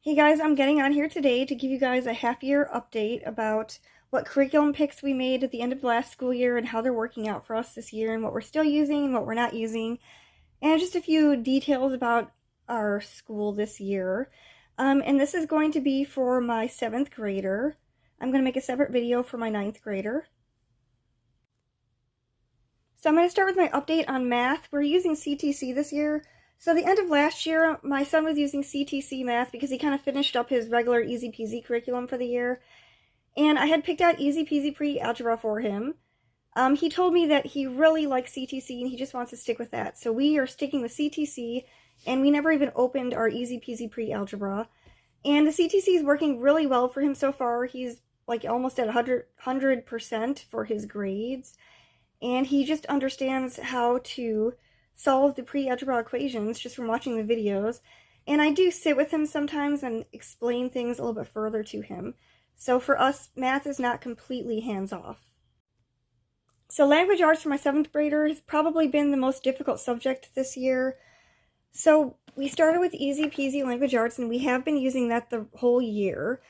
Hey guys, I'm getting on here today to give you guys a half-year update about what curriculum picks we made at the end of last school year and how they're working out for us this year and what we're still using and what we're not using, and just a few details about our school this year. And this is going to be for my 7th grader. I'm going to make a separate video for my 9th grader. So I'm going to start with my update on math. We're using CTC this year. So the end of last year, my son was using CTC math because he kind of finished up his regular Easy Peasy curriculum for the year. And I had picked out Easy Peasy Pre-Algebra for him. He told me that he really likes CTC and he just wants to stick with that. So we are sticking with CTC, and we never even opened our Easy Peasy Pre-Algebra. And the CTC is working really well for him so far. He's like almost at 100% for his grades. And he just understands how to solve the pre-algebra equations just from watching the videos. And I do sit with him sometimes and explain things a little bit further to him. So for us, math is not completely hands-off. So language arts for my 7th grader has probably been the most difficult subject this year. So we started with Easy Peasy Language Arts, and we have been using that the whole year.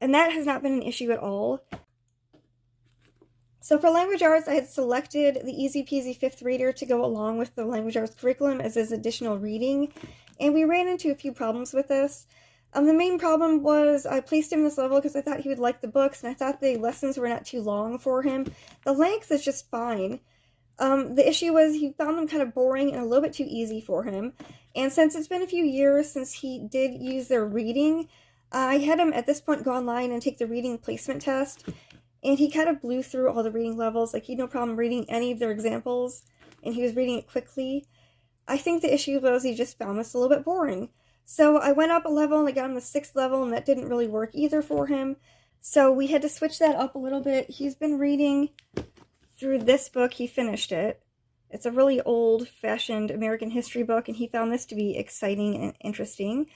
And that has not been an issue at all. So for language arts, I had selected the Easy Peasy 5th reader to go along with the language arts curriculum as his additional reading, and we ran into a few problems with this. The main problem was I placed him in this level because I thought he would like the books, and I thought the lessons were not too long for him. The length is just fine. The issue was he found them kind of boring and a little bit too easy for him, and since it's been a few years since he did use their reading, I had him at this point go online and take the reading placement test. And he kind of blew through all the reading levels. Like, he had no problem reading any of their examples, and he was reading it quickly. I think the issue was he just found this a little bit boring. So I went up a level, and I got him the 6th level, and that didn't really work either for him. So we had to switch that up a little bit. He's been reading through this book. He finished it. It's a really old-fashioned American history book, and he found this to be exciting and interesting.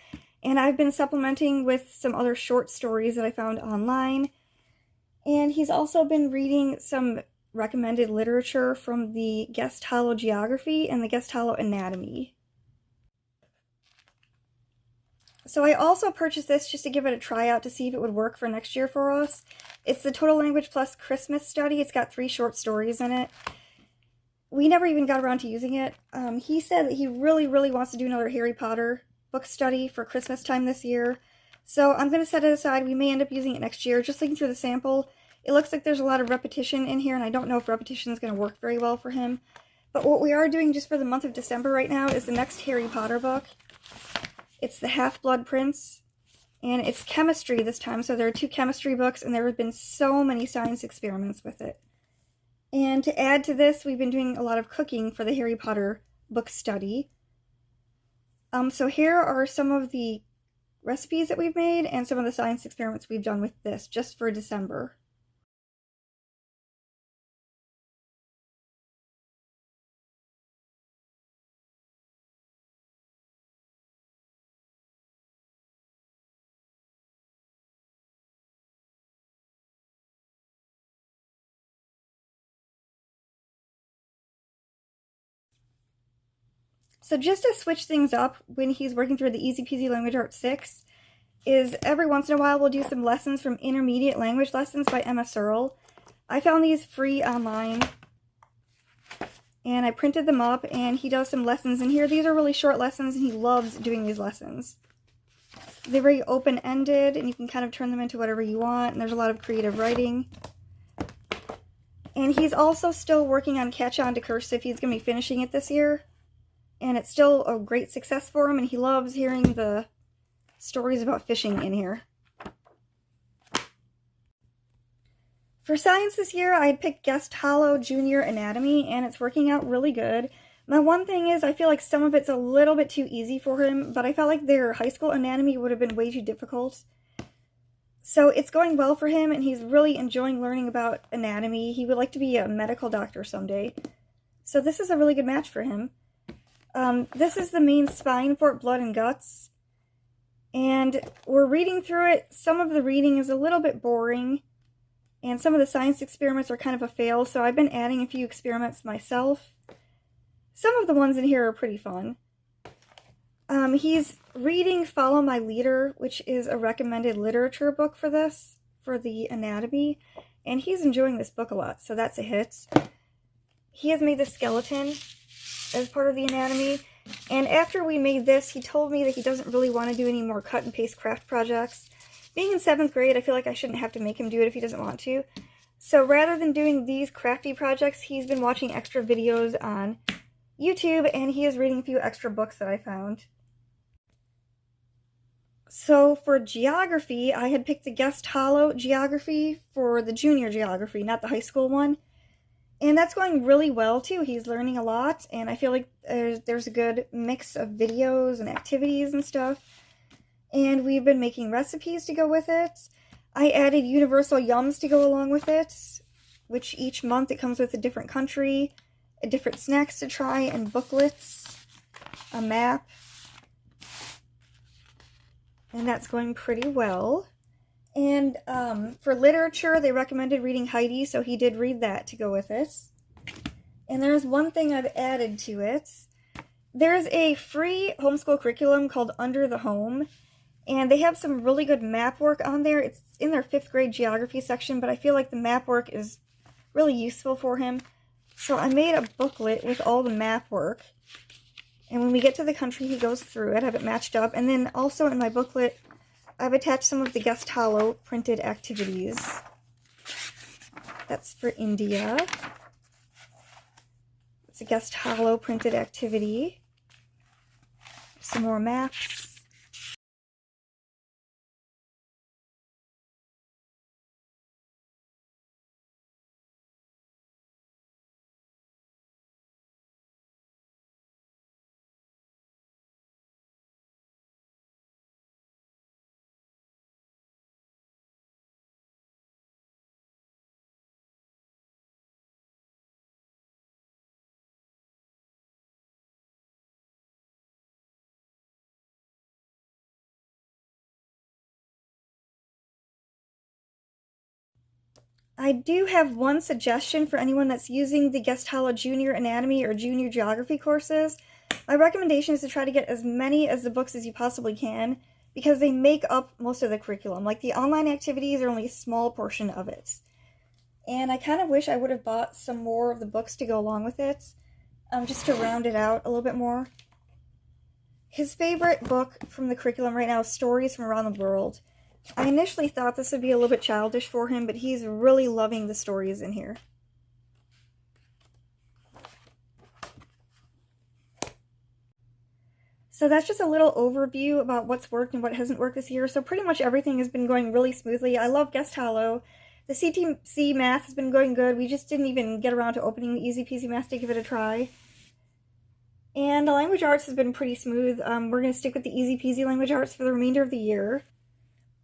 And I've been supplementing with some other short stories that I found online. And he's also been reading some recommended literature from the Guest Hollow Geography and the Guest Hollow Anatomy. So I also purchased this just to give it a try out to see if it would work for next year for us. It's the Total Language Plus Christmas Study. It's got 3 short stories in it. We never even got around to using it. He said that he really wants to do another Harry Potter book study for Christmas time this year. So I'm going to set it aside. We may end up using it next year. Just looking through the sample, it looks like there's a lot of repetition in here, and I don't know if repetition is going to work very well for him. But what we are doing just for the month of December right now is the next Harry Potter book. It's The Half-Blood Prince, and it's chemistry this time. So there are 2 chemistry books, and there have been so many science experiments with it. And to add to this, we've been doing a lot of cooking for the Harry Potter book study. So here are some of the recipes that we've made and some of the science experiments we've done with this just for December. So just to switch things up when he's working through the Easy Peasy Language Arts 6 is every once in a while we'll do some lessons from Intermediate Language Lessons by Emma Searle. I found these free online, and I printed them up, and he does some lessons in here. These are really short lessons, and he loves doing these lessons. They're very open-ended, and you can kind of turn them into whatever you want, and there's a lot of creative writing. And he's also still working on Catch On to Cursive. He's going to be finishing it this year. And it's still a great success for him, and he loves hearing the stories about fishing in here. For science this year, I had picked Guest Hollow Junior Anatomy, and it's working out really good. My one thing is I feel like some of it's a little bit too easy for him, but I felt like their high school anatomy would have been way too difficult. So it's going well for him, and he's really enjoying learning about anatomy. He would like to be a medical doctor someday. So this is a really good match for him. This is the main spine for Blood and Guts, and we're reading through it. Some of the reading is a little bit boring, and some of the science experiments are kind of a fail, so I've been adding a few experiments myself. Some of the ones in here are pretty fun. He's reading Follow My Leader, which is a recommended literature book for this, for the anatomy, and he's enjoying this book a lot, so that's a hit. He has made the skeleton as part of the anatomy, and after we made this, he told me that he doesn't really want to do any more cut and paste craft projects. Being in 7th grade, I feel like I shouldn't have to make him do it if he doesn't want to. So rather than doing these crafty projects, he's been watching extra videos on YouTube, and he is reading a few extra books that I found. So for geography, I had picked the Guest Hollow geography for the junior geography, not the high school one. And that's going really well too. He's learning a lot, and I feel like there's a good mix of videos and activities and stuff. And we've been making recipes to go with it. I added universal yums to go along with it, which each month it comes with a different country, different snacks to try, and booklets, a map. And that's going pretty well. And for literature, they recommended reading Heidi, so he did read that to go with it. And there's one thing I've added to it. There's a free homeschool curriculum called Under the Home, and they have some really good map work on there. It's in their 5th grade geography section, but I feel like the map work is really useful for him. So I made a booklet with all the map work. And when we get to the country, he goes through it, have it matched up. And then also in my booklet, I've attached some of the Guest Hollow printed activities. That's for India. It's a Guest Hollow printed activity. Some more maps. I do have one suggestion for anyone that's using the Guest Hollow Junior Anatomy or Junior Geography courses. My recommendation is to try to get as many as the books as you possibly can, because they make up most of the curriculum. Like, the online activities are only a small portion of it. And I kind of wish I would have bought some more of the books to go along with it, just to round it out a little bit more. His favorite book from the curriculum right now is Stories from Around the World. I initially thought this would be a little bit childish for him, but he's really loving the stories in here. So that's just a little overview about what's worked and what hasn't worked this year. So pretty much everything has been going really smoothly. I love Guest Hollow. The CTC math has been going good. We just didn't even get around to opening the Easy Peasy math to give it a try. And the language arts has been pretty smooth. We're going to stick with the Easy Peasy language arts for the remainder of the year.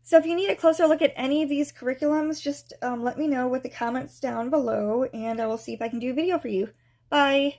So if you need a closer look at any of these curriculums, just let me know with the comments down below, and I will see if I can do a video for you. Bye!